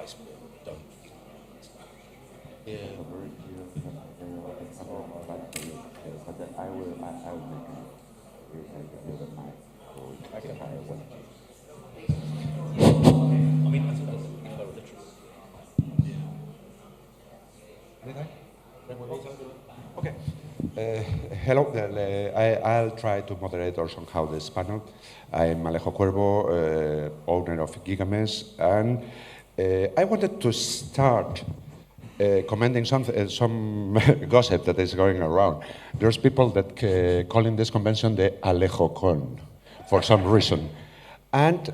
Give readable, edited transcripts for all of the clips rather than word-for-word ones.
advice but don't. Yeah. I will make the mic. Okay. I mean, I think that's if they're literate. Okay. Hello. I'll try to moderate or somehow this panel. I'm Alejo Cuervo, owner of Gigamesh, and I wanted to start commenting some gossip that is going around. There's people that calling this convention the Alejocon for some reason. And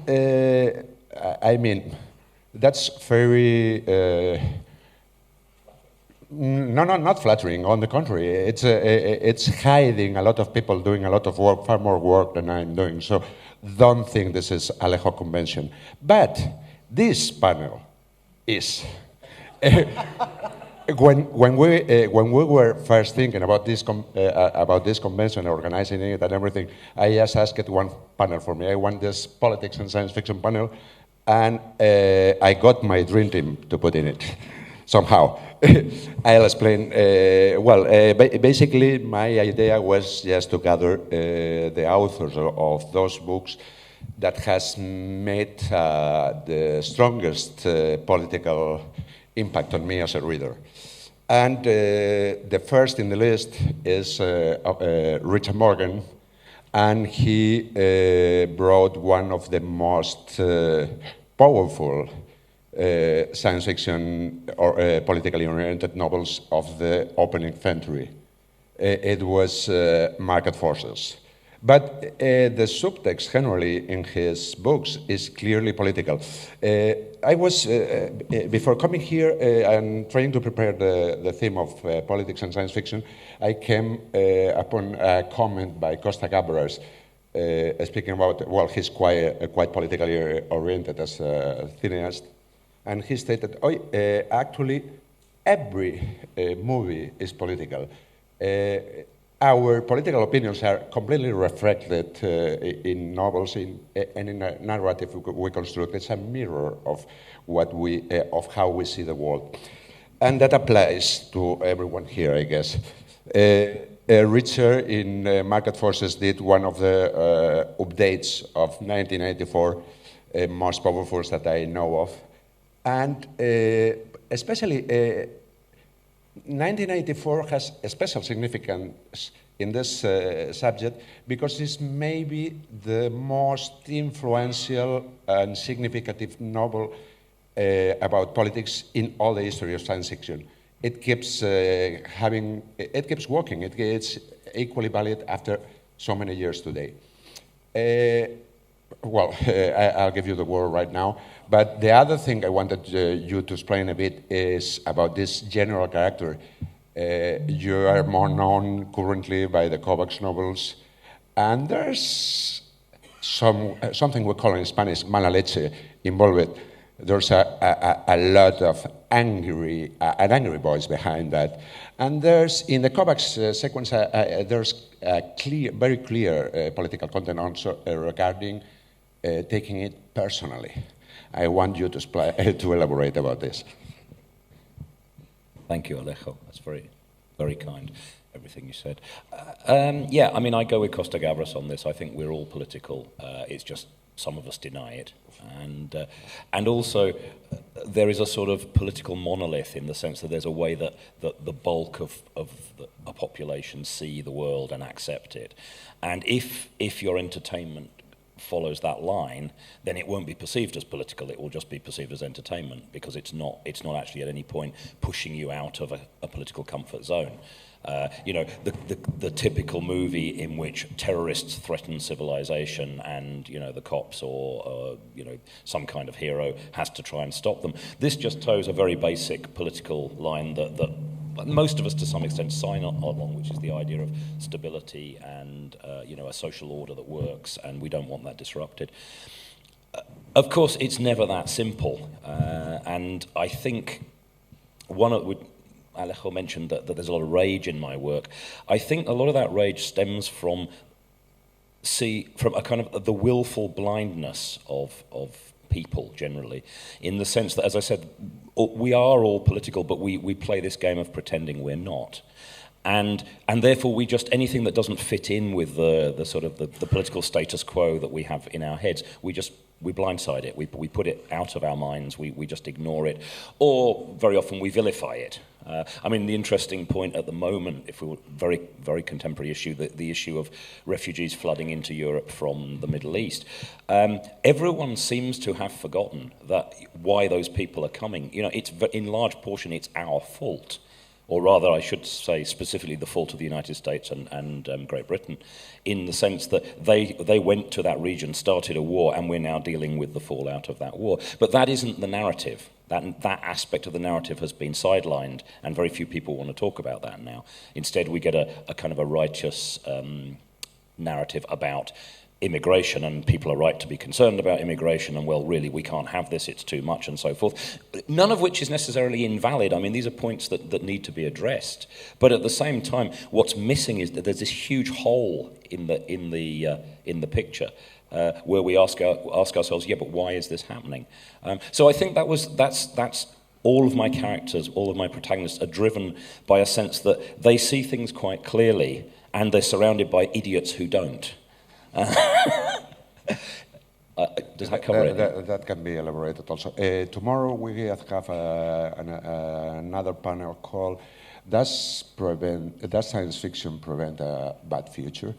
I mean, that's very, not flattering. On the contrary, it's hiding a lot of people doing a lot of work, far more work than I'm doing. So don't think this is Alejo convention. But this panel is. When we were first thinking about this convention, organizing it and everything, I just asked one panel for me. I want this politics and science fiction panel, and I got my dream team to put in it somehow. I'll explain. Basically, my idea was just to gather the authors of those books that has made the strongest political impact on me as a reader. And the first in the list is Richard Morgan, and he brought one of the most powerful science fiction or politically oriented novels of the opening century. It was Market Forces. But the subtext generally in his books is clearly political. I was, before coming here and trying to prepare the theme of politics and science fiction, I came upon a comment by Costa Gavras speaking about, well, he's quite politically oriented as a cineast, and he stated, actually, every movie is political. Our political opinions are completely reflected in novels and in a narrative we construct. It's a mirror of of how we see the world, and that applies to everyone here, I guess. Richard in Market Forces did one of the updates of 1984, most powerful that I know of, and especially. 1984 has a special significance in this subject because it's maybe the most influential and significant novel about politics in all the history of science fiction. It keeps it keeps working. It's equally valid after so many years today. I'll give you the word right now. But the other thing I wanted you to explain a bit is about this general character. You are more known currently by the Kovacs novels, and there's something we call in Spanish mala leche involved. There's a lot of an angry voice behind that. And there's, in the Kovacs sequence, there's a very clear political content also regarding taking it personally. I want you to elaborate about this. Thank you, Alejo. That's very, very kind, everything you said. Yeah, I mean, I go with Costa Gavras on this. I think we're all political. It's just some of us deny it. And also, there is a sort of political monolith in the sense that there's a way that the bulk of a population see the world and accept it. And if your entertainment follows that line, then it won't be perceived as political. It will just be perceived as entertainment because it's not actually at any point pushing you out of a political comfort zone. The typical movie in which terrorists threaten civilization and the cops or some kind of hero has to try and stop them. This just toes a very basic political line that most of us to some extent sign along, which is the idea of stability and a social order that works, and we don't want that disrupted. Of course, it's never that simple, and I think Alejo mentioned that there's a lot of rage in my work. I think a lot of that rage stems from a kind of the willful blindness of people generally, in the sense that, as I said, we are all political, but we play this game of pretending we're not. And therefore we just, anything that doesn't fit in with the sort of the political status quo that we have in our heads, we blindside it, we put it out of our minds, we just ignore it, or very often we vilify it. I mean, the interesting point at the moment, if we were very, very contemporary issue, the issue of refugees flooding into Europe from the Middle East, everyone seems to have forgotten that why those people are coming. You know, it's in large portion it's our fault. Or rather, I should say specifically the fault of the United States and Great Britain, in the sense that they went to that region, started a war, and we're now dealing with the fallout of that war. But that isn't the narrative. That aspect of the narrative has been sidelined, and very few people want to talk about that now. Instead, we get a kind of a righteous narrative about immigration, and people are right to be concerned about immigration, and well, really, we can't have this, it's too much, and so forth. None of which is necessarily invalid. I mean, these are points that need to be addressed. But at the same time, what's missing is that there's this huge hole in the picture where we ask ourselves, yeah, but why is this happening? So I think that's all of my characters, all of my protagonists are driven by a sense that they see things quite clearly, and they're surrounded by idiots who don't. Does that cover it? That can be elaborated also. Tomorrow we have another panel called Does Science Fiction Prevent a Bad Future?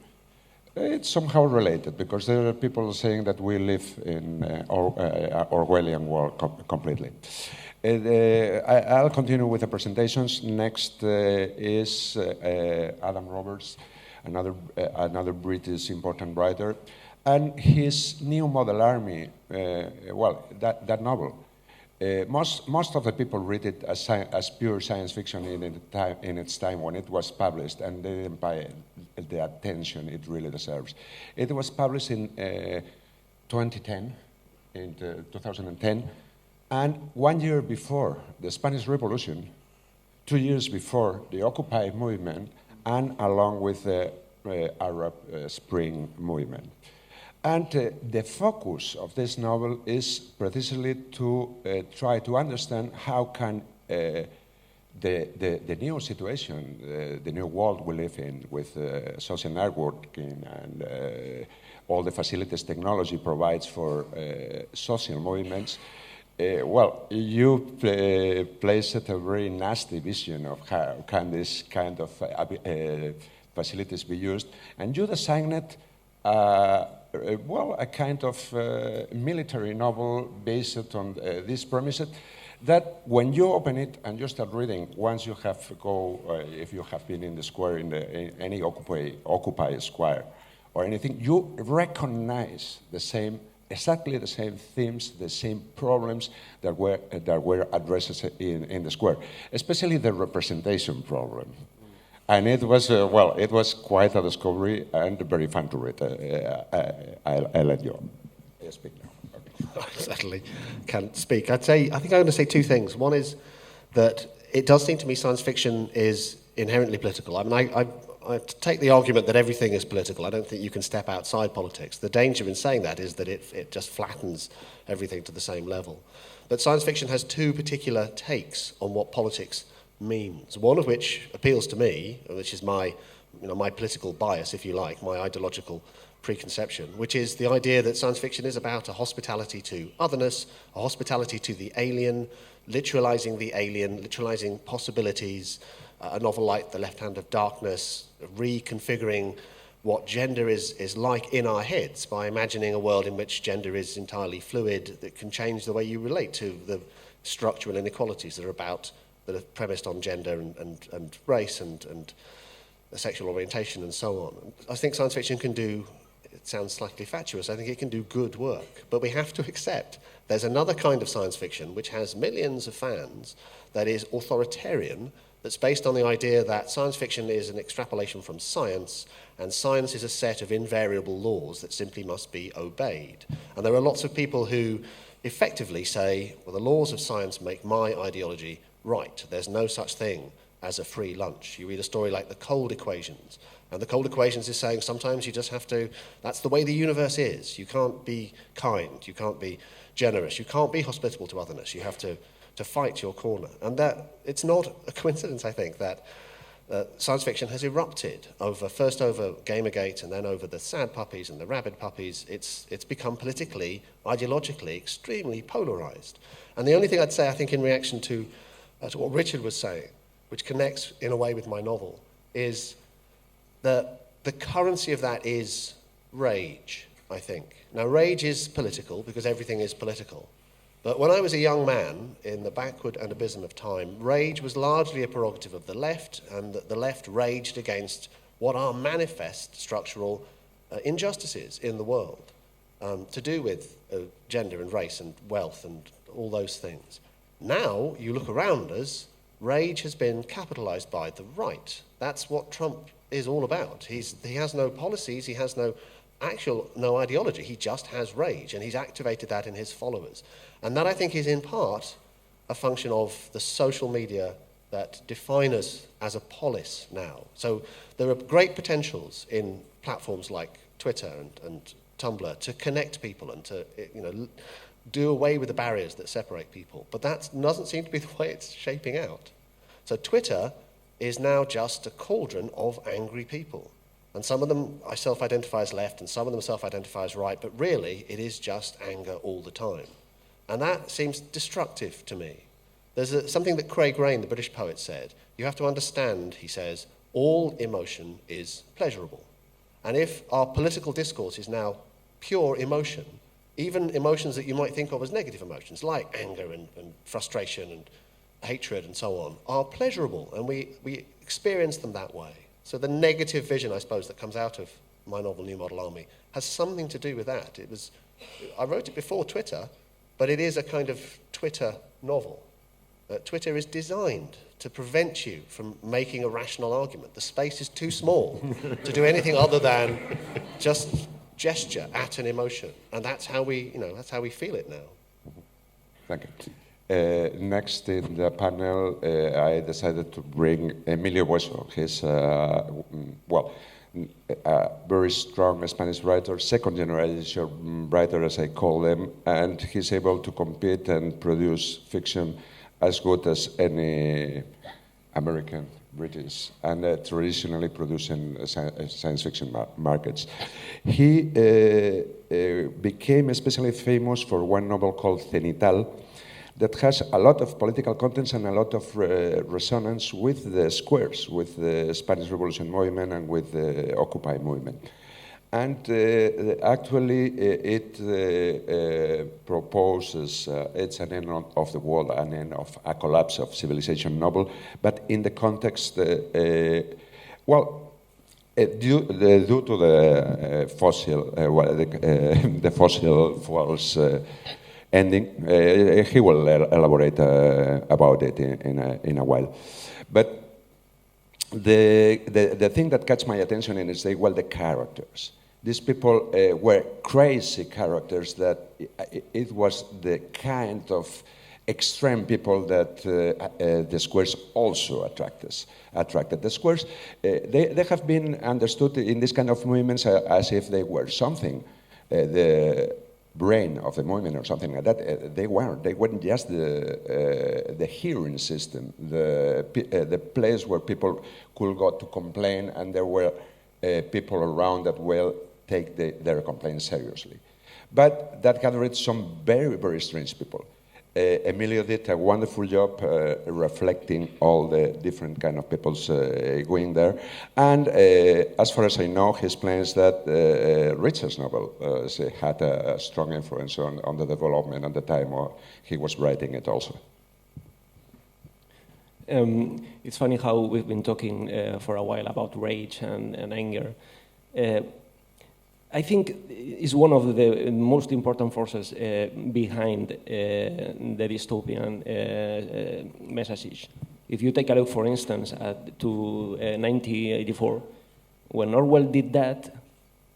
It's somehow related, because there are people saying that we live in Orwellian world completely. I'll continue with the presentations. Next is Adam Roberts, another British important writer, and his new Model Army. That novel. Most of the people read it as pure science fiction in its time when it was published, and they didn't pay the attention it really deserves. It was published in 2010, and 1 year before the Spanish Revolution, 2 years before the Occupy movement, and along with the Arab Spring movement. And the focus of this novel is precisely to try to understand how can the new situation, the new world we live in with social networking and all the facilities technology provides for social movements. You placed a very nasty vision of how can this kind of facilities be used, and you designed a kind of military novel based on this premise that when you open it and you start reading, once you have if you have been in the square, in any Occupy square or anything, you recognize exactly the same themes, the same problems that were addressed in the square, especially the representation problem. And it was quite a discovery and very fun to read. I'll let you speak now. I certainly can't speak. I think I'm going to say two things. One is that it does seem to me science fiction is inherently political. I mean, I take the argument that everything is political. I don't think you can step outside politics. The danger in saying that is that it just flattens everything to the same level. But science fiction has two particular takes on what politics means. One of which appeals to me, which is my political bias, if you like, my ideological preconception, which is the idea that science fiction is about a hospitality to otherness, a hospitality to the alien, literalizing possibilities, a novel like The Left Hand of Darkness, reconfiguring what gender is like in our heads by imagining a world in which gender is entirely fluid, that can change the way you relate to the structural inequalities that are premised on gender and race and sexual orientation and so on. I think science fiction can do, it sounds slightly fatuous, I think it can do good work, but we have to accept there's another kind of science fiction which has millions of fans that is authoritarian, that's based on the idea that science fiction is an extrapolation from science, and science is a set of invariable laws that simply must be obeyed. And there are lots of people who effectively say, well, the laws of science make my ideology right. There's no such thing as a free lunch. You read a story like The Cold Equations, And the cold equations is saying sometimes you just have to, that's the way the universe is. You can't be kind, you can't be generous, you can't be hospitable to otherness. You have to fight your corner. And that it's not a coincidence, I think, that science fiction has erupted first over Gamergate and then over the sad puppies and the rabid puppies. It's become politically, ideologically, extremely polarized. And the only thing I'd say, I think, in reaction to what Richard was saying, which connects in a way with my novel, is that the currency of that is rage, I think. Now, rage is political because everything is political. But when I was a young man in the backward and abysm of time, rage was largely a prerogative of the left, and the left raged against what are manifest structural injustices in the world, to do with gender and race and wealth and all those things. Now, you look around us, rage has been capitalized by the right. That's what Trump is all about. He has no policies, he has no ideology, he just has rage, and he's activated that in his followers. And that, I think, is in part a function of the social media that define us as a polis now. So there are great potentials in platforms like Twitter and Tumblr to connect people and to do away with the barriers that separate people. But that doesn't seem to be the way it's shaping out. So Twitter is now just a cauldron of angry people. And some of them I self-identify as left and some of them self-identify as right, but really it is just anger all the time. And that seems destructive to me. There's something that Craig Raine, the British poet, said. You have to understand, he says, all emotion is pleasurable. And if our political discourse is now pure emotion, even emotions that you might think of as negative emotions, like anger and frustration and hatred and so on, are pleasurable, and we experience them that way. So the negative vision, I suppose, that comes out of my novel, New Model Army, has something to do with that. I wrote it before Twitter, but it is a kind of Twitter novel. Twitter is designed to prevent you from making a rational argument. The space is too small to do anything other than just gesture at an emotion, and that's how we feel it now. Thank you. Next in the panel, I decided to bring Emilio Bueso. He's a very strong Spanish writer, second generation writer, as I call them, and he's able to compete and produce fiction as good as any American, British, and traditionally producing science fiction markets. He became especially famous for one novel called Cenital that has a lot of political contents and a lot of resonance with the squares, with the Spanish Revolution movement and with the Occupy movement. And actually, it proposes, it's an end of the world, an end of a collapse of civilization novel, but in the context, due to the fossil fuels ending, he will elaborate about it in a while. But the thing that catch my attention is the characters. These people were crazy characters that it was the kind of extreme people that the squares also attracted. The squares, they have been understood in this kind of movements as if they were something. The brain of the movement or something like that. They weren't just the hearing system, the place where people could go to complain, and there were people around that will take their complaints seriously. But that gathered some very, very strange people. Emilio did a wonderful job reflecting all the different kind of peoples going there. And as far as I know, he explains that Richard's novel had a strong influence on the development at the time he was writing it also. It's funny how we've been talking for a while about rage and anger. I think it's one of the most important forces behind the dystopian messages. If you take a look, for instance, to 1984, when Orwell did that,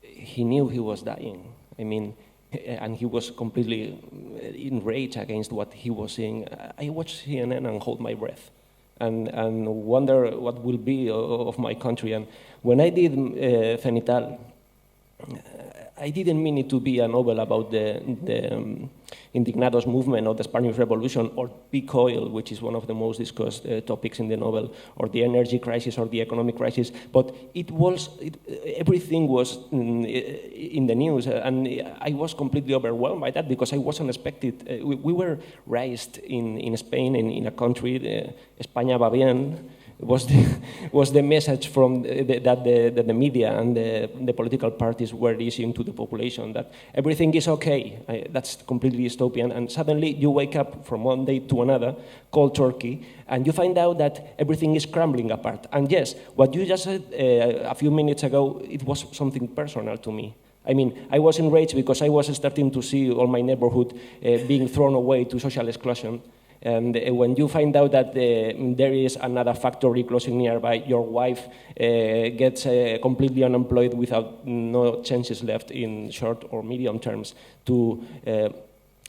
he knew he was dying. I mean, and he was completely enraged against what he was seeing. I watched CNN and hold my breath. and wonder what will be of my country. And when I did Cenital, I didn't mean it to be a novel about the Indignados movement or the Spanish Revolution or peak oil, which is one of the most discussed topics in the novel, or the energy crisis or the economic crisis. But everything was in the news, and I was completely overwhelmed by that because I wasn't expected. We were raised in Spain, in a country, España va bien, was the message from that the media and the political parties were issuing to the population, that everything is okay. That's completely dystopian. And suddenly you wake up from one day to another, cold turkey, and you find out that everything is crumbling apart. And yes, what you just said a few minutes ago, it was something personal to me. I mean, I was enraged because I was starting to see all my neighborhood being thrown away to social exclusion. And when you find out that there is another factory closing nearby, your wife gets completely unemployed without no chances left in short or medium terms to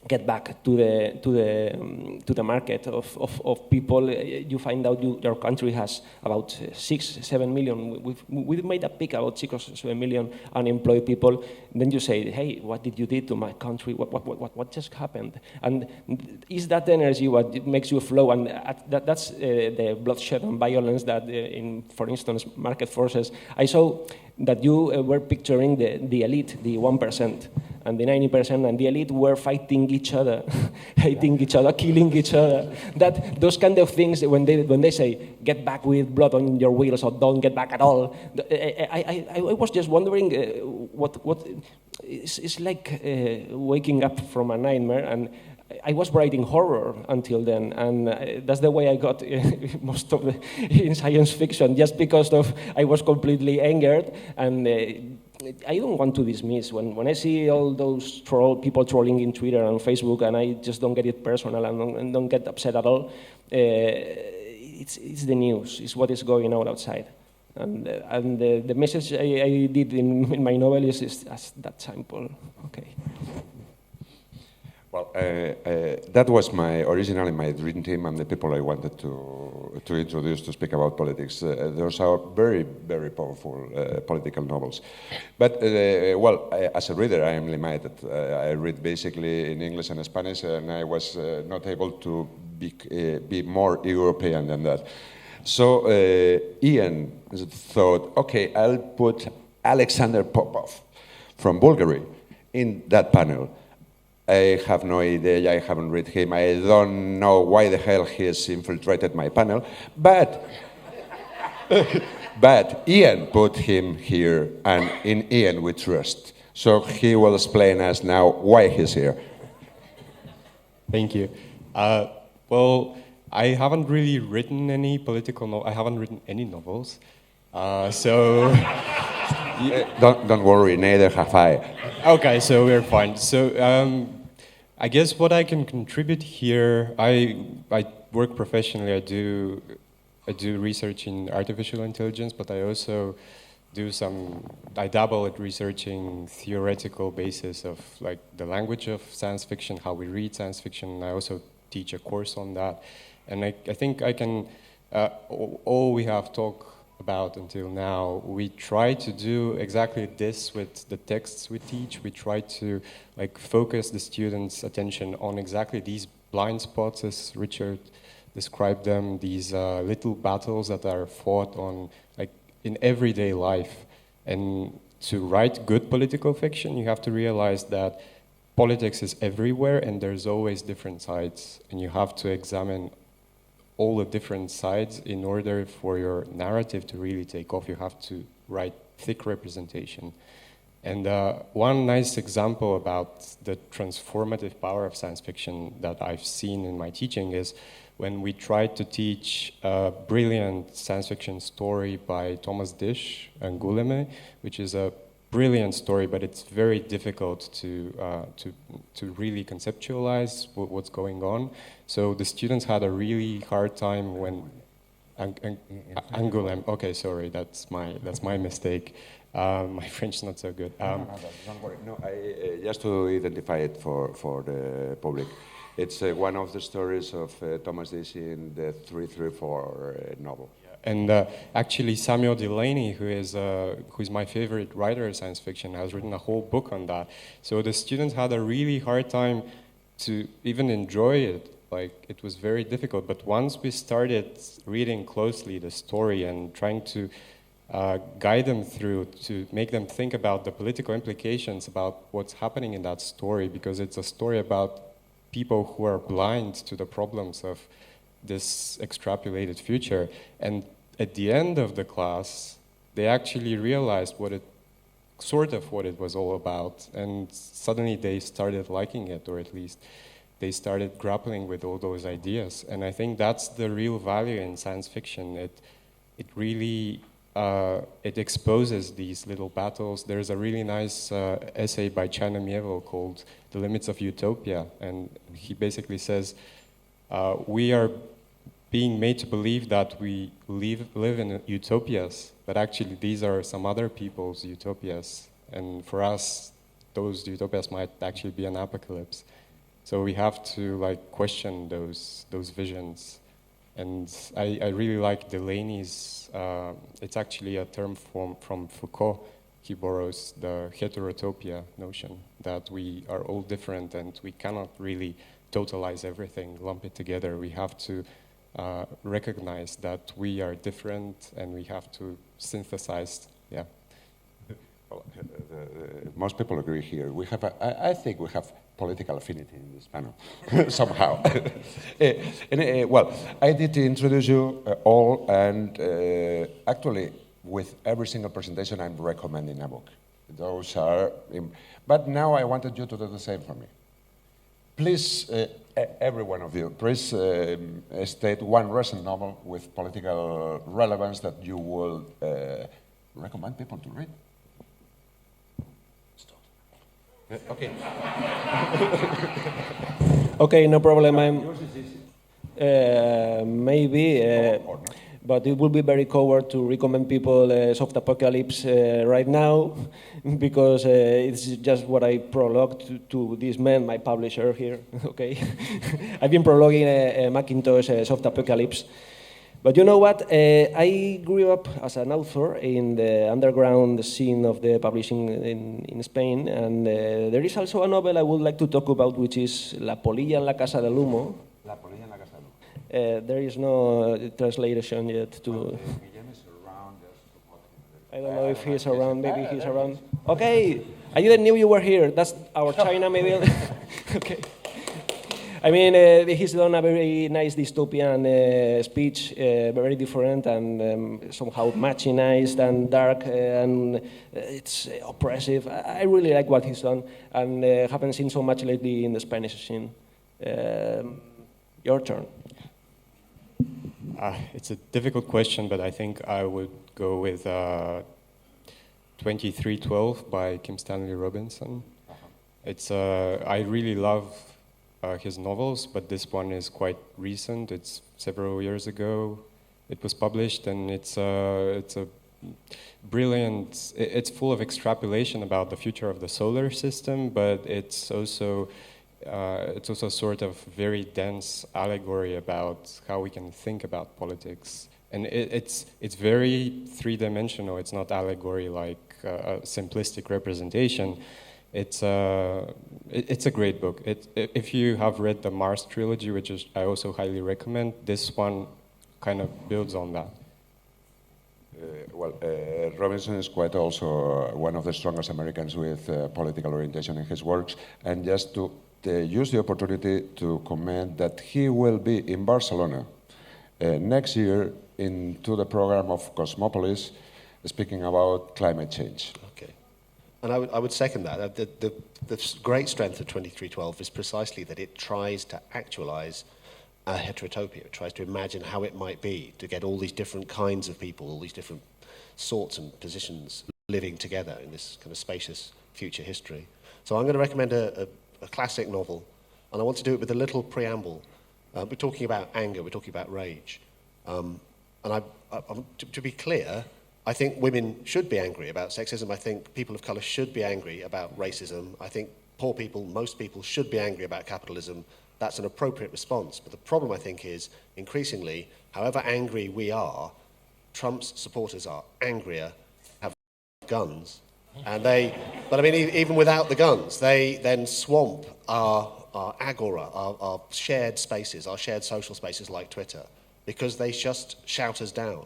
get back to the market of people, you find out your country has about 6-7 million. We've made a peak about 6 or 7 million unemployed people. Then you say, hey, what did you do to my country? What just happened? And is that energy what makes you flow? And that's the bloodshed and violence that, for instance, market forces. I saw that you were picturing the elite, the 1%, and the 90%, and the elite were fighting each other, hating each other, killing each other. Those kind of things, when they say, get back with blood on your wheels, or don't get back at all, I was just wondering, it's like waking up from a nightmare, and I was writing horror until then, and that's the way I got most of in science fiction, just because I was completely angered, and I don't want to dismiss when I see all those people trolling in Twitter and Facebook, and I just don't get it personal and don't get upset at all. It's the news, it's what is going on outside, and the message I did in my novel is that simple. Okay. Well, that was originally my dream team and the people I wanted to introduce to speak about politics. Those are very, very powerful political novels. But, as a reader, I am limited. I read basically in English and Spanish, and I was not able to be more European than that. So Ian thought, okay, I'll put Alexander Popov from Bulgaria in that panel. I have no idea, I haven't read him, I don't know why the hell he has infiltrated my panel, but Ian put him here, and in Ian we trust. So he will explain us now why he's here. Thank you. Well, I haven't really written any I haven't written any novels, so... Don't worry, neither have I. Okay, so we're fine. So I guess what I can contribute here, I work professionally. I do research in artificial intelligence, but I also I dabble at researching theoretical basis of like the language of science fiction, how we read science fiction. I also teach a course on that, and I think I can. All we have talked about until now, we try to do exactly this with the texts we teach. We try to like focus the students' attention on exactly these blind spots, as Richard described them, these little battles that are fought on like in everyday life. And to write good political fiction, you have to realize that politics is everywhere and there's always different sides, and you have to examine all the different sides in order for your narrative to really take off. You have to write thick representation. And one nice example about the transformative power of science fiction that I've seen in my teaching is when we tried to teach a brilliant science fiction story by Thomas Disch and Guillaume, which is a brilliant story, but it's very difficult to really conceptualize what's going on. So the students had a really hard time when Angoulême. Okay, sorry, that's my mistake. My French is not so good. Don't worry. No, just to identify it for the public. It's one of the stories of Thomas Deasy in the 334 novel. And actually, Samuel Delaney, who's my favorite writer of science fiction, has written a whole book on that. So the students had a really hard time to even enjoy it. Like, it was very difficult. But once we started reading closely the story and trying to guide them through, to make them think about the political implications about what's happening in that story, because it's a story about people who are blind to the problems of this extrapolated future. And at the end of the class, they actually realized what it was all about, and suddenly they started liking it, or at least they started grappling with all those ideas. And I think that's the real value in science fiction. It really it exposes these little battles. There's a really nice essay by China Mieville called "The Limits of Utopia," and he basically says we are being made to believe that we live in utopias, but actually these are some other people's utopias. And for us, those utopias might actually be an apocalypse. So we have to question those visions. And I really like Delaney's, it's actually a term from Foucault. He borrows the heterotopia notion, that we are all different and we cannot really totalize everything, lump it together. We have to recognize that we are different and we have to synthesize, yeah. Well, most people agree here. We have, I think we have political affinity in this panel, somehow. Well, I did introduce you all, and actually, with every single presentation, I'm recommending a book. Those are, but now I wanted you to do the same for me. Please, every one of you, please state one recent novel with political relevance that you will recommend people to read. Okay. Okay, no problem. Maybe, but it would be very coward to recommend people Soft Apocalypse right now, because it's just what I prologued to this man, my publisher here. Okay, I've been prologuing Macintosh Soft Apocalypse. But you know what? I grew up as an author in the underground scene of the publishing in Spain, and there is also a novel I would like to talk about, which is La Polilla en la Casa del Humo. La Polilla en la Casa del Humo. There is no translation yet to... I don't know if he's around, maybe he's around. Okay, I didn't know you were here. That's our China, maybe. Okay. I mean, he's done a very nice dystopian speech, very different and somehow machinized and dark, and it's oppressive. I really like what he's done, and haven't seen so much lately in the Spanish scene. Your turn. It's a difficult question, but I think I would go with 2312 by Kim Stanley Robinson. It's I really love his novels, but this one is quite recent. It's several years ago it was published, and it's a brilliant. It's full of extrapolation about the future of the solar system, but it's also sort of very dense allegory about how we can think about politics. And it's very three-dimensional. It's not allegory like a simplistic representation. It's a great book. If you have read the Mars trilogy, which is I also highly recommend, this one kind of builds on that. Robinson is quite also one of the strongest Americans with political orientation in his works, and just to use the opportunity to comment that he will be in Barcelona next year into the program of Cosmopolis, speaking about climate change. Okay. And I would second that. The great strength of 2312 is precisely that it tries to actualize a heterotopia. It tries to imagine how it might be to get all these different kinds of people, all these different sorts and positions living together in this kind of spacious future history. So I'm going to recommend a classic novel, and I want to do it with a little preamble. We're talking about anger, we're talking about rage. And to be clear, I think women should be angry about sexism. I think people of colour should be angry about racism. I think poor people, most people, should be angry about capitalism. that's an appropriate response. But the problem, I think, is increasingly, however angry we are, Trump's supporters are angrier, have guns, and but I mean, even without the guns, they then swamp our agora, our shared spaces, our shared social spaces like Twitter, because they just shout us down.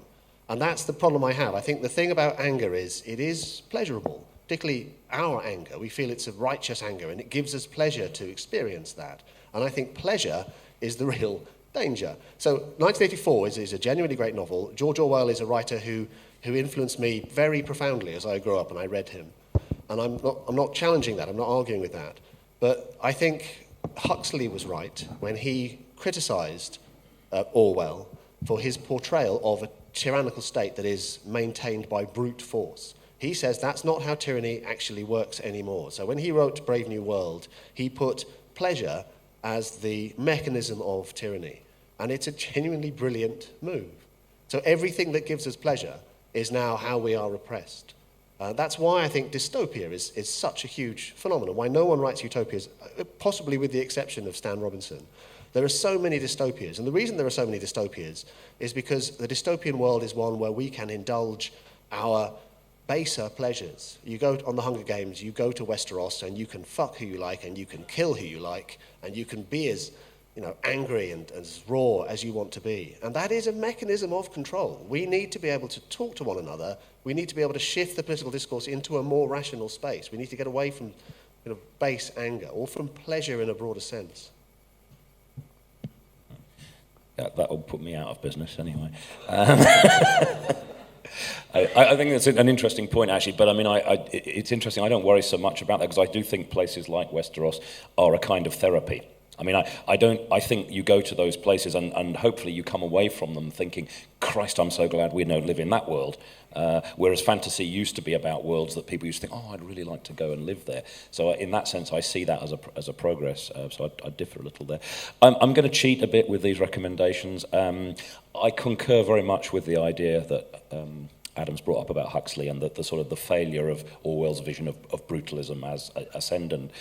And that's the problem I have. I think the thing about anger is it is pleasurable, particularly our anger. We feel it's a righteous anger, and it gives us pleasure to experience that. And I think pleasure is the real danger. So 1984 is a genuinely great novel. George Orwell is a writer who influenced me very profoundly as I grew up and I read him. And I'm not challenging that, I'm not arguing with that. But I think Huxley was right when he criticised Orwell for his portrayal of a tyrannical state that is maintained by brute force. He says that's not how tyranny actually works anymore. So when he wrote Brave New World, he put pleasure as the mechanism of tyranny. And it's a genuinely brilliant move. So everything that gives us pleasure is now how we are repressed. That's why I think dystopia is such a huge phenomenon, why no one writes utopias, possibly with the exception of Stan Robinson. There are so many dystopias, and the reason there are so many dystopias is because the dystopian world is one where we can indulge our baser pleasures. You go on the Hunger Games, you go to Westeros, and you can fuck who you like, and you can kill who you like, and you can be as angry and as raw as you want to be. And that is a mechanism of control. We need to be able to talk to one another. We need to be able to shift the political discourse into a more rational space. We need to get away from base anger, or from pleasure in a broader sense. That will put me out of business anyway. I think that's an interesting point, actually. But I mean, it's interesting. I don't worry so much about that because I do think places like Westeros are a kind of therapy. I mean, I think you go to those places and hopefully you come away from them thinking, Christ, I'm so glad we don't live in that world. Whereas fantasy used to be about worlds that people used to think, oh, I'd really like to go and live there. So in that sense, I see that as a progress. So I differ a little there. I'm going to cheat a bit with these recommendations. I concur very much with the idea that Adam's brought up about Huxley and the sort of the failure of Orwell's vision of brutalism as ascendant,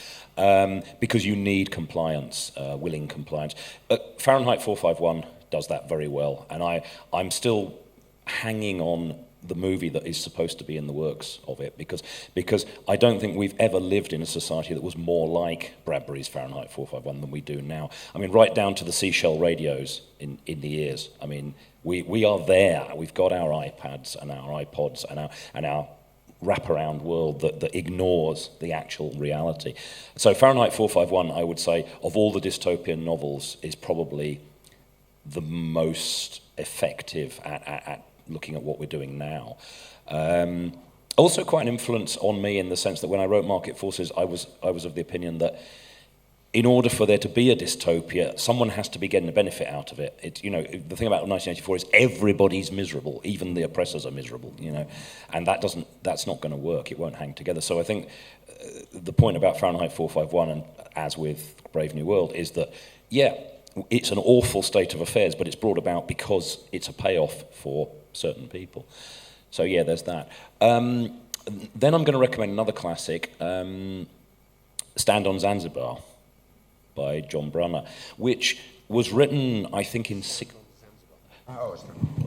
because you need compliance, willing compliance. Fahrenheit 451 does that very well, and I'm still hanging on the movie that is supposed to be in the works of it, because I don't think we've ever lived in a society that was more like Bradbury's Fahrenheit 451 than we do now. I mean, right down to the seashell radios in the ears. I mean, we are there. We've got our iPads and our iPods and our wraparound world that ignores the actual reality. So Fahrenheit 451, I would say, of all the dystopian novels, is probably the most effective at looking at what we're doing now. Also quite an influence on me in the sense that when I wrote Market Forces, I was of the opinion that in order for there to be a dystopia, someone has to be getting a benefit out of it. The thing about 1984 is everybody's miserable, even the oppressors are miserable, and that's not going to work. It won't hang together. So I think the point about Fahrenheit 451, and as with Brave New World, is that, yeah, it's an awful state of affairs, but it's brought about because it's a payoff for certain people. So yeah, there's that. Then I'm going to recommend another classic, Stand on Zanzibar by John Brunner, which was written, I think,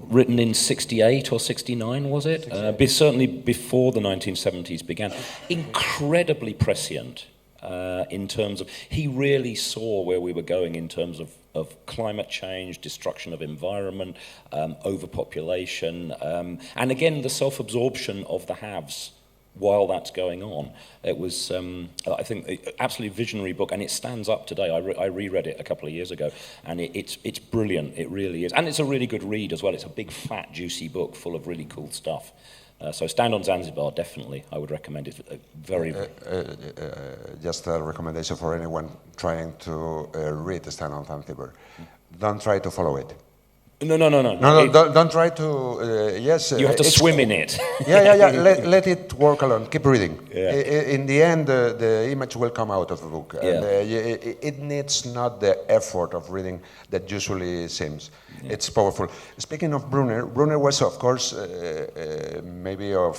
written in 68 or 69, was it? Certainly before the 1970s began. Incredibly prescient in terms of, he really saw where we were going in terms of climate change, destruction of environment, overpopulation, and again, the self-absorption of the haves while that's going on. It was, I think, an absolutely visionary book, and it stands up today. I reread it a couple of years ago, and it's brilliant. It really is. And it's a really good read as well. It's a big, fat, juicy book full of really cool stuff. So Stand on Zanzibar, definitely, I would recommend it. Very... just a recommendation for anyone trying to read Stand on Zanzibar. Don't try to follow it. No. Don't try to, yes. You have to swim in it. Yeah. Let it work alone. Keep reading. Yeah. In the end, the image will come out of the book. Yeah. And, it needs not the effort of reading that usually seems. Yeah. It's powerful. Speaking of Brunner was, of course, maybe of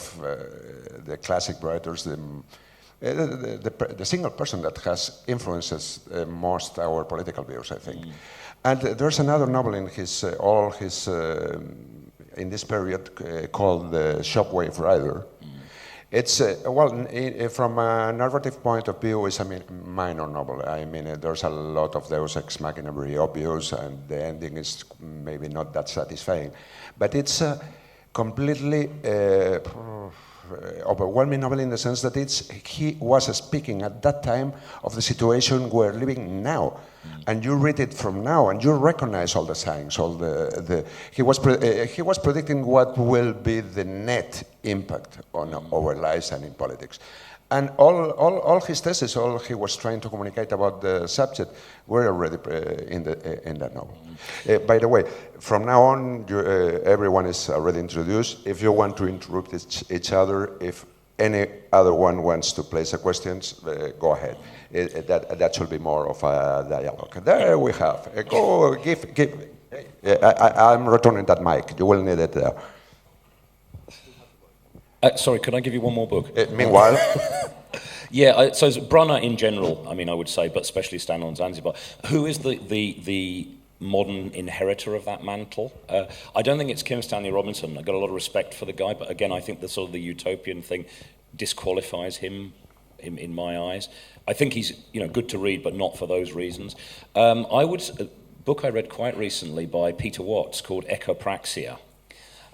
the classic writers, the single person that has influences most our political views, I think. And there's another novel in his in this period called The Shockwave Rider. It's, from a narrative point of view, it's a minor novel. I mean, there's a lot of Deus Ex Machina very obvious, and the ending is maybe not that satisfying. But it's completely overwhelming novel in the sense that he was speaking at that time of the situation we're living now. And you read it from now, and you recognize all the signs. He was predicting what will be the net impact on our lives and in politics. And all his theses, all he was trying to communicate about the subject, were already in that novel. By the way, from now on, everyone is already introduced. If you want to interrupt each other, if any other one wants to place a question, go ahead. That should be more of a dialogue. There we have. Go give. I'm returning that mic. You will need it there. Sorry, could I give you one more book? Meanwhile. Yeah, so Brunner in general, I mean, I would say, but especially Stand on Zanzibar. Who is the modern inheritor of that mantle? I don't think it's Kim Stanley Robinson. I've got a lot of respect for the guy, but again, I think the sort of the utopian thing disqualifies him in my eyes. I think he's good to read, but not for those reasons. A book I read quite recently by Peter Watts called Echopraxia.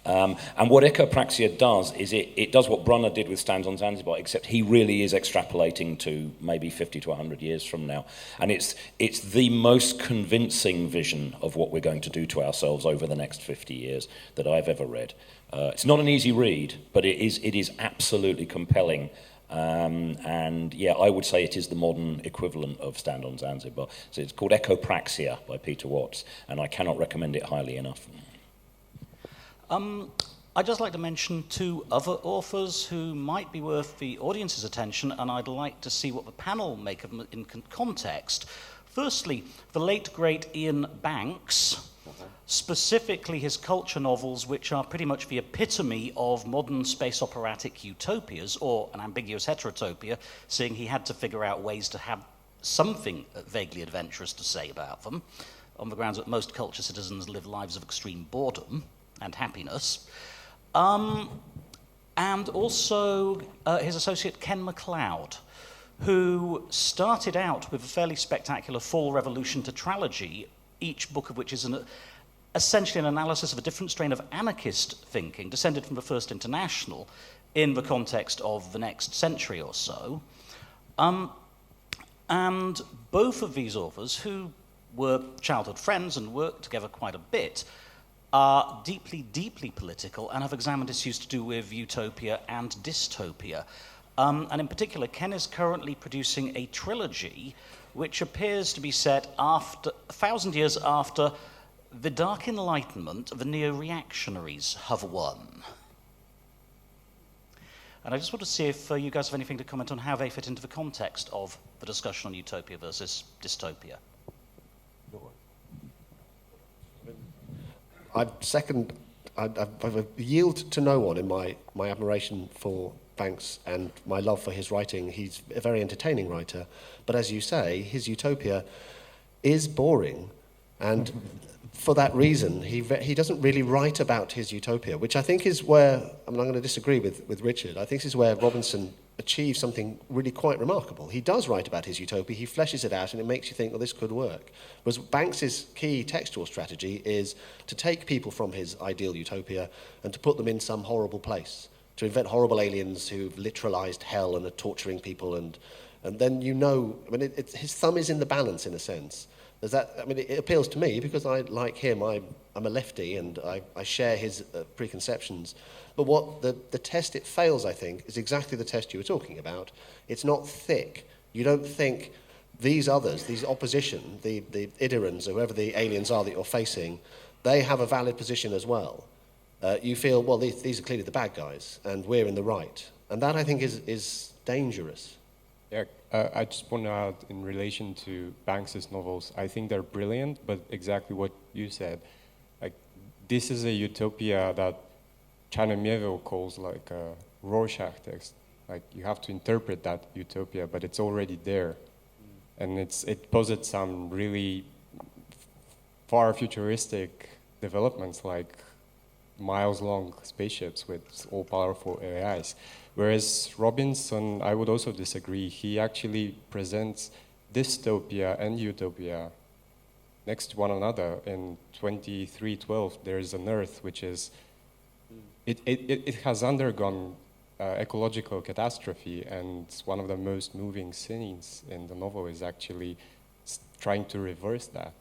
And what echopraxia does is it does what Brunner did with Stands on Zanzibar, except he really is extrapolating to maybe 50 to 100 years from now. And it's the most convincing vision of what we're going to do to ourselves over the next 50 years that I've ever read. It's not an easy read, but it is absolutely compelling. And yeah, I would say it is the modern equivalent of Stand on Zanzibar. So it's called Echopraxia by Peter Watts, and I cannot recommend it highly enough. I'd just like to mention two other authors who might be worth the audience's attention, and I'd like to see what the panel make of them in context. Firstly, the late, great Ian Banks, specifically his culture novels, which are pretty much the epitome of modern space operatic utopias, or an ambiguous heterotopia, seeing he had to figure out ways to have something vaguely adventurous to say about them, on the grounds that most culture citizens live lives of extreme boredom and happiness. And also his associate Ken MacLeod, who started out with a fairly spectacular Fall Revolution tetralogy, each book of which is essentially an analysis of a different strain of anarchist thinking, descended from the First International, in the context of the next century or so. And both of these authors, who were childhood friends and worked together quite a bit, are deeply, deeply political and have examined issues to do with utopia and dystopia. And in particular, Ken is currently producing a trilogy which appears to be set after 1,000 years after the Dark Enlightenment of the neo-reactionaries have won. And I just want to see if you guys have anything to comment on how they fit into the context of the discussion on utopia versus dystopia. I yield to no one in my admiration for Banks and my love for his writing. He's a very entertaining writer, but as you say, his utopia is boring, and for that reason, he doesn't really write about his utopia, which I think is where, I'm going to disagree with Richard, I think this is where Robinson achieves something really quite remarkable. He does write about his utopia, he fleshes it out, and it makes you think, well, this could work. Whereas Banks's key textual strategy is to take people from his ideal utopia and to put them in some horrible place, to invent horrible aliens who've literalized hell and are torturing people, and then his thumb is in the balance in a sense. There's that. I mean, it appeals to me because I, like him, I'm a lefty and I share his preconceptions. But what the test it fails, I think, is exactly the test you were talking about. It's not thick. You don't think these others, these opposition, the Idirans, or whoever the aliens are that you're facing, they have a valid position as well. You feel, well, these are clearly the bad guys, and we're in the right. And that, I think, is dangerous. Yeah, I just want to add, in relation to Banks's novels, I think they're brilliant, but exactly what you said. Like, this is a utopia that China Mieville calls like a Rorschach test. Like, you have to interpret that utopia, but it's already there. And it posits some really far futuristic developments, like miles-long spaceships with all-powerful AIs. Whereas Robinson, I would also disagree. He actually presents dystopia and utopia next to one another. In 2312, there is an Earth which is, it has undergone ecological catastrophe, and one of the most moving scenes in the novel is actually trying to reverse that.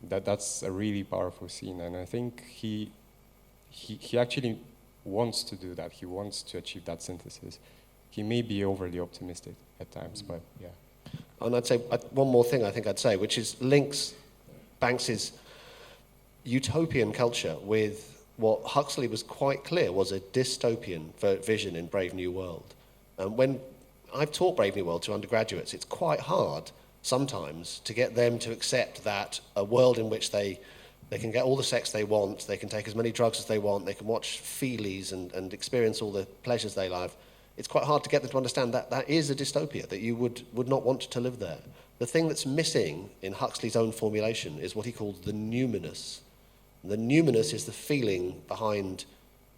That's a really powerful scene, and I think he actually wants to do that. He wants to achieve that synthesis. He may be overly optimistic at times, but yeah. And I'd say one more thing I think I'd say, which is links Banks's utopian culture with what Huxley was quite clear was a dystopian vision in Brave New World. When I've taught Brave New World to undergraduates, it's quite hard sometimes to get them to accept that a world in which they can get all the sex they want, they can take as many drugs as they want, they can watch feelies and experience all the pleasures they love. It's quite hard to get them to understand that that is a dystopia, that you would not want to live there. The thing that's missing in Huxley's own formulation is what he called the numinous. The numinous is the feeling behind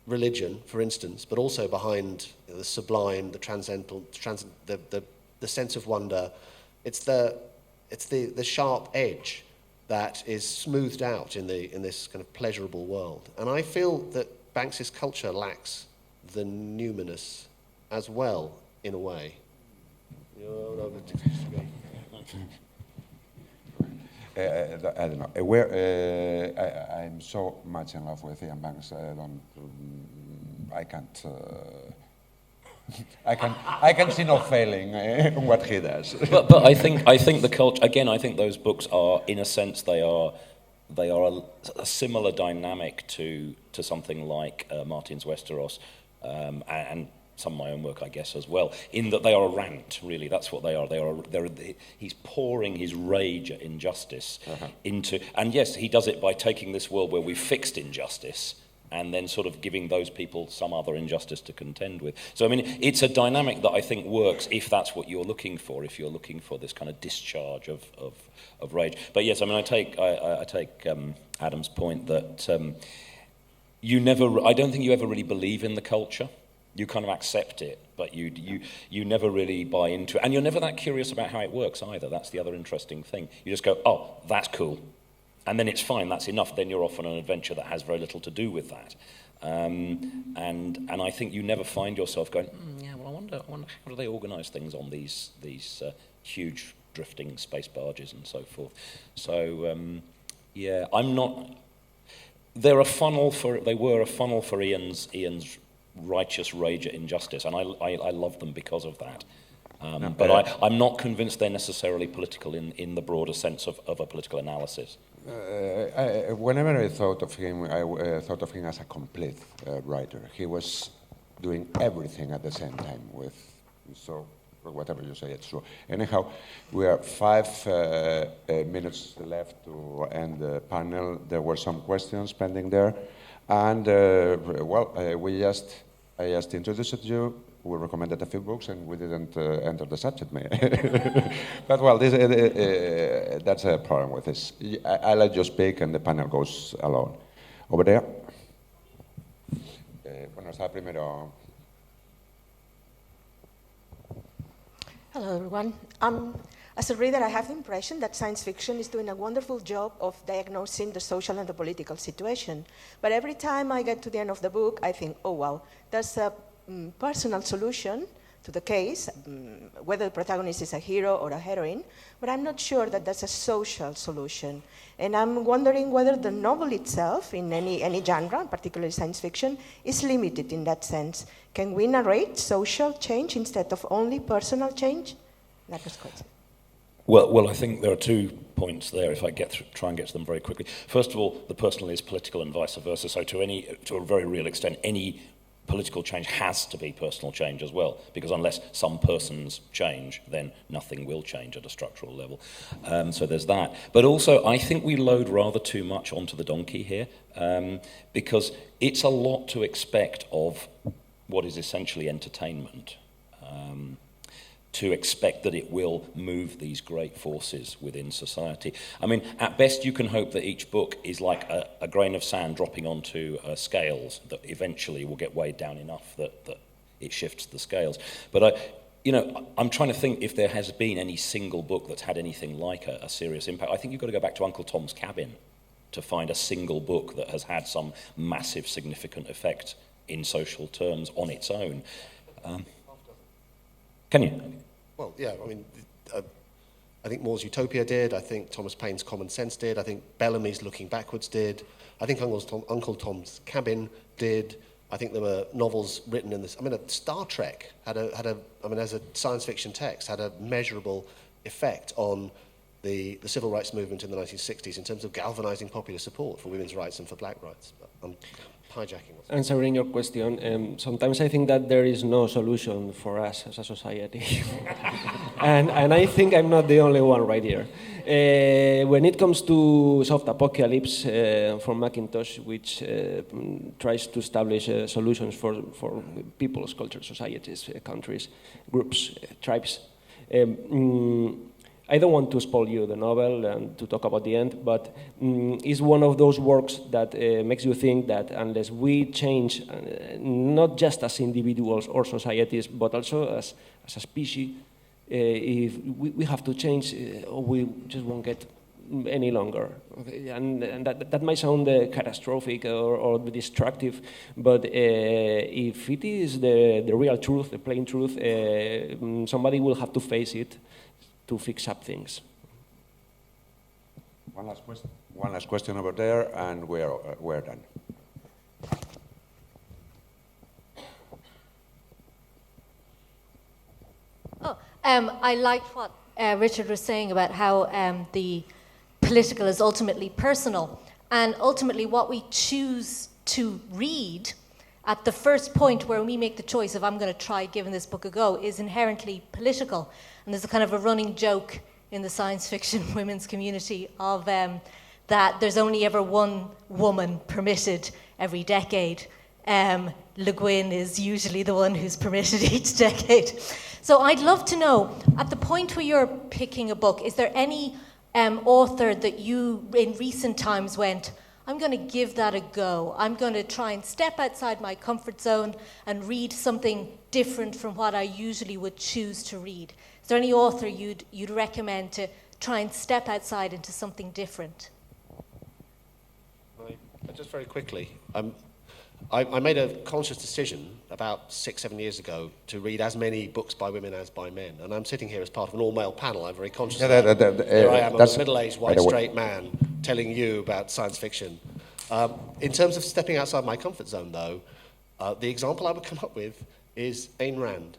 religion, for instance, but also behind the sublime, the transcendental, the sense of wonder. It's the sharp edge that is smoothed out in this kind of pleasurable world. And I feel that Banks's culture lacks the numinous as well, in a way. I don't know. I'm so much in love with Ian Banks. I can see no failing in what he does. But I think the culture again. I think those books are, in a sense, they are a similar dynamic to something like Martin's Westeros, and some of my own work, I guess, as well, in that they are a rant, really. That's what they are. He's pouring his rage at injustice into... And yes, he does it by taking this world where we've fixed injustice and then sort of giving those people some other injustice to contend with. So, I mean, it's a dynamic that I think works if that's what you're looking for, if you're looking for this kind of discharge of rage. But yes, I mean, I take Adam's point that I don't think you ever really believe in the culture. You kind of accept it, but you never really buy into it. And you're never that curious about how it works either. That's the other interesting thing. You just go, oh, that's cool. And then it's fine, that's enough. Then you're off on an adventure that has very little to do with that. And I think you never find yourself going, yeah, well, I wonder how do they organise things on these huge drifting space barges and so forth. So, yeah, I'm not... They were a funnel for Ian's righteous rage at injustice, and I love them because of that. But I'm not convinced they're necessarily political in the broader sense of a political analysis. Whenever I thought of him, I thought of him as a complete writer. He was doing everything at the same time so whatever you say, it's true. Anyhow, we have 5 minutes left to end the panel. There were some questions pending there. And, I just introduced you. We recommended a few books, and we didn't enter the subject matter. But, well, that's a problem with this. I let you speak, and the panel goes alone. Over there. Bueno, está primero... Hello, everyone. As a reader, I have the impression that science fiction is doing a wonderful job of diagnosing the social and the political situation. But every time I get to the end of the book, I think, oh, wow, there's a personal solution to the case, whether the protagonist is a hero or a heroine, but I'm not sure that that's a social solution. And I'm wondering whether the novel itself, in any genre, particularly science fiction, is limited in that sense. Can we narrate social change instead of only personal change? That was quite... Well, I think there are 2 points there, if I try and get to them very quickly. First of all, the personal is political and vice versa. So to a very real extent, any political change has to be personal change as well, because unless some persons change, then nothing will change at a structural level. So there's that. But also, I think we load rather too much onto the donkey here, because it's a lot to expect of what is essentially entertainment. to expect that it will move these great forces within society. I mean, at best you can hope that each book is like a grain of sand dropping onto scales that eventually will get weighed down enough that it shifts the scales. But I'm trying to think if there has been any single book that's had anything like a serious impact. I think you've got to go back to Uncle Tom's Cabin to find a single book that has had some massive significant effect in social terms on its own. Can you? Well, yeah, I mean, I think Moore's Utopia did, I think Thomas Paine's Common Sense did, I think Bellamy's Looking Backwards did, I think Uncle Tom's Cabin did, I think there were novels written in this, I mean, Star Trek had as a science fiction text, had a measurable effect on the civil rights movement in the 1960s in terms of galvanizing popular support for women's rights and for black rights. I'm hijacking. Answering your question, sometimes I think that there is no solution for us as a society. and I think I'm not the only one right here. When it comes to soft apocalypse from Macintosh, which tries to establish solutions for people's cultures, societies, countries, groups, tribes, I don't want to spoil you the novel and to talk about the end, but it's one of those works that makes you think that unless we change, not just as individuals or societies, but also as a species, if we have to change, or we just won't get any longer. And that might sound catastrophic or destructive, but if it is the real truth, the plain truth, somebody will have to face it to fix up things. One last question over there, and we're done. I liked what Richard was saying about how the political is ultimately personal, and ultimately what we choose to read at the first point where we make the choice of I'm going to try giving this book a go is inherently political. And there's a kind of a running joke in the science fiction women's community of that there's only ever one woman permitted every decade. Le Guin is usually the one who's permitted each decade. So I'd love to know, at the point where you're picking a book, is there any author that you in recent times went, I'm going to give that a go. I'm going to try and step outside my comfort zone and read something different from what I usually would choose to read. Is there any author you'd recommend to try and step outside into something different? Just very quickly, I made a conscious decision about 6-7 years ago to read as many books by women as by men, and I'm sitting here as part of an all-male panel. I'm very conscious of that. Here I am, I'm a middle-aged, white, straight man telling you about science fiction. In terms of stepping outside my comfort zone, though, the example I would come up with is Ayn Rand.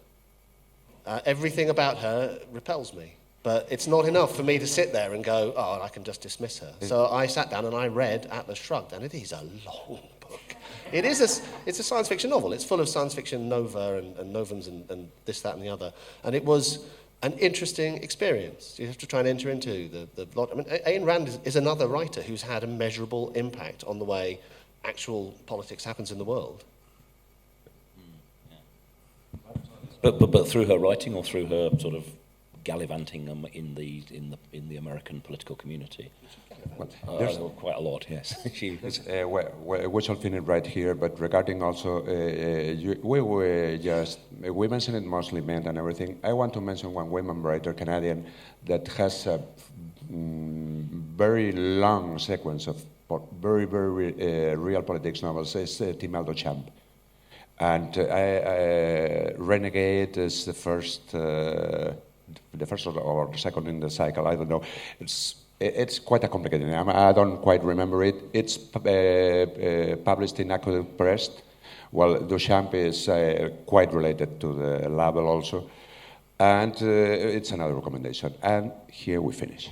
Everything about her repels me, but it's not enough for me to sit there and go, oh, I can just dismiss her. So I sat down and I read Atlas Shrugged, and it is a long book. It's a science fiction novel. It's full of science fiction nova and novums and this, that, and the other. And it was an interesting experience. You have to try and enter into the lot. I mean, Ayn Rand is another writer who's had a measurable impact on the way actual politics happens in the world. But through her writing or through her sort of gallivanting in the American political community? Quite a lot, yes. We shall finish right here, but regarding also, we mentioned it mostly men and everything. I want to mention one woman writer, Canadian, that has a very long sequence of very real politics novels. It's Timeldo Champ. And Renegade is the first or the second in the cycle, I don't know. It's quite a complicated name. I don't quite remember it. It's published in Aqueduct Press. Well, Duchamp is quite related to the label also. And it's another recommendation. And here we finish.